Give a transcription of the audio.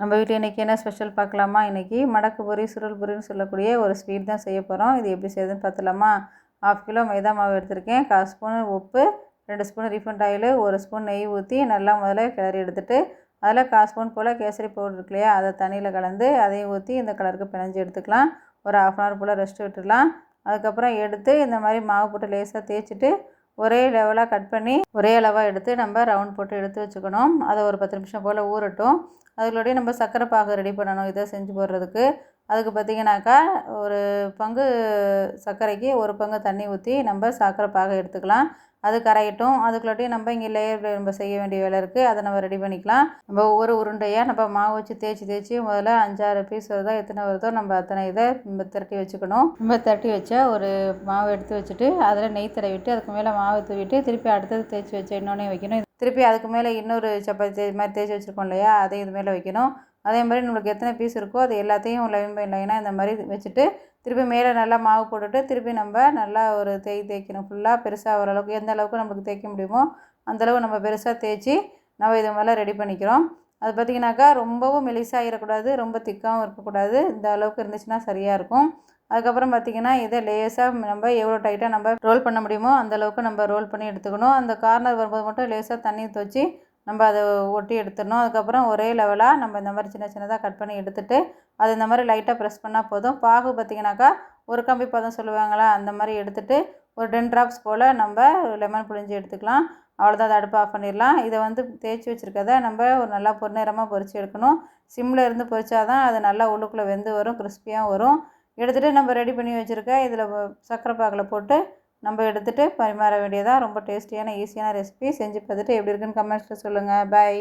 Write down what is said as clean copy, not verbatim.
நம்ம வீட்டில் இன்றைக்கி என்ன ஸ்பெஷல் பார்க்கலாமா? இன்றைக்கி மடக்கு பொரி, சுருள் பொரின்னு சொல்லக்கூடிய ஒரு ஸ்வீட் தான் செய்ய போகிறோம். இது எப்படி செய்யுதுன்னு பார்த்துலாமா? 1/2 கிலோ மைதா மாவு எடுத்திருக்கேன். 1/4 ஸ்பூன் உப்பு, 2 ஸ்பூன் ரீஃபண்ட் ஆயில், 1 ஸ்பூன் நெய் ஊற்றி நல்லா முதல்ல கிளறி எடுத்துகிட்டு அதில் 1/4 ஸ்பூன் போல் கேசரி பவுடர் இருக்கு இல்லையா, அதை தண்ணியில் கலந்து அதையும் ஊற்றி இந்த கலருக்கு பிணைஞ்சி எடுத்துக்கலாம். ஒரு 1/2 அன் ஹவர் போல் ரெஸ்ட் விட்டுடலாம். அதுக்கப்புறம் எடுத்து இந்த மாதிரி மாவு போட்டு லேசாக தேய்ச்சிட்டு ஒரே லெவலாக கட் பண்ணி ஒரே அளவாக எடுத்து நம்ம ரவுண்ட் போட்டு எடுத்து வச்சுக்கணும். அதை ஒரு 10 நிமிஷம் போல் ஊறட்டும். அதுக்குள்ளேயே நம்ம சர்க்கரை பாகு ரெடி பண்ணணும் இதை செஞ்சு போடுறதுக்கு. அதுக்கு பார்த்திங்கனாக்கா ஒரு பங்கு சர்க்கரைக்கு ஒரு பங்கு தண்ணி ஊற்றி நம்ம சர்க்கரை பாகை எடுத்துக்கலாம். அது கரையட்டும். அதுக்குள்ளாட்டியும் நம்ம இங்கே லேயர் நம்ம செய்ய வேண்டிய வேலை இருக்குது, அதை நம்ம ரெடி பண்ணிக்கலாம். நம்ம ஒவ்வொரு உருண்டையாக நம்ம மாவு வச்சு தேய்ச்சி முதல்ல 5-6 பீஸ் வருதோ எத்தனை வருதோ நம்ம அத்தனை இதை நம்ம திரட்டி வச்சுக்கணும். நம்ம திரட்டி வச்சா ஒரு மாவு எடுத்து வச்சுட்டு அதில் நெய் தடவிட்டு அதுக்கு மேலே மாவு தூவிட்டு திருப்பி அடுத்தது தேய்ச்சி வச்ச இன்னொன்னே வைக்கணும். திருப்பி அதுக்கு மேலே இன்னொரு சப்பாத்தி மாதிரி தேய்ச்சி வச்சுருக்கோம் இல்லையா, அதையும் இது மேலே வைக்கணும். அதே மாதிரி நம்மளுக்கு எத்தனை பீஸ் இருக்கோ அது எல்லாத்தையும் லைன் பை லைனாக இந்த மாதிரி வச்சுட்டு திருப்பி மேலே நல்லா மாவு போட்டுட்டு திருப்பி நம்ம நல்லா ஒரு தேய்க்கணும். ஃபுல்லாக பெருசாக ஓரளவுக்கு எந்த அளவுக்கு நம்மளுக்கு தேய்க்க முடியுமோ அந்தளவு நம்ம பெருசாக தேய்ச்சி நம்ம இது மாதிரிலாம் ரெடி பண்ணிக்கிறோம். அது பார்த்திங்கனாக்கா ரொம்பவும் மெலிசாகிடக்கூடாது, ரொம்ப திக்காகவும் இருக்கக்கூடாது. இந்த அளவுக்கு இருந்துச்சுன்னா சரியாக இருக்கும். அதுக்கப்புறம் பார்த்திங்கன்னா இதை லேசாக நம்ம எவ்வளோ டைட்டாக நம்ம ரோல் பண்ண முடியுமோ அந்தளவுக்கு நம்ம ரோல் பண்ணி எடுத்துக்கணும். அந்த கார்னர் வரும்போது மட்டும் லேசாக தண்ணி துவச்சி நம்ம அதை ஒட்டி எடுத்துடணும். அதுக்கப்புறம் ஒரே லெவலாக நம்ம இந்த மாதிரி சின்னதாக கட் பண்ணி எடுத்துகிட்டு அது இந்த மாதிரி லைட்டாக ப்ரெஸ் பண்ணால் போதும். பாகு பார்த்திங்கனாக்கா ஒரு கம்பி பதம் சொல்லுவாங்களா, அந்த மாதிரி எடுத்துகிட்டு ஒரு 10 ட்ராப்ஸ் போல் நம்ம லெமன் புழிஞ்சு எடுத்துக்கலாம். அவ்வளோதான், அதை அடுப்பு ஆஃப் பண்ணிடலாம். இதை தேய்ச்சி வச்சுருக்கதை நம்ம ஒரு நல்லா பொன்னிறமாக பொரித்து எடுக்கணும். சிம்மில் இருந்து பொரிச்சாதான் அது நல்லா உள்ளுக்குள்ளே வெந்து வரும், கிறிஸ்பியாக வரும். எடுத்துகிட்டு நம்ம ரெடி பண்ணி வச்சுருக்க இதில் சர்க்கரை பாகில் போட்டு நம்ம எடுத்துகிட்டு பரிமாற வேண்டியதாக. ரொம்ப டேஸ்டியான ஈஸியான ரெசிபி. செஞ்சு பார்த்துட்டு எப்படி இருக்குன்னு கமெண்ட்ஸில் சொல்லுங்கள். பாய்.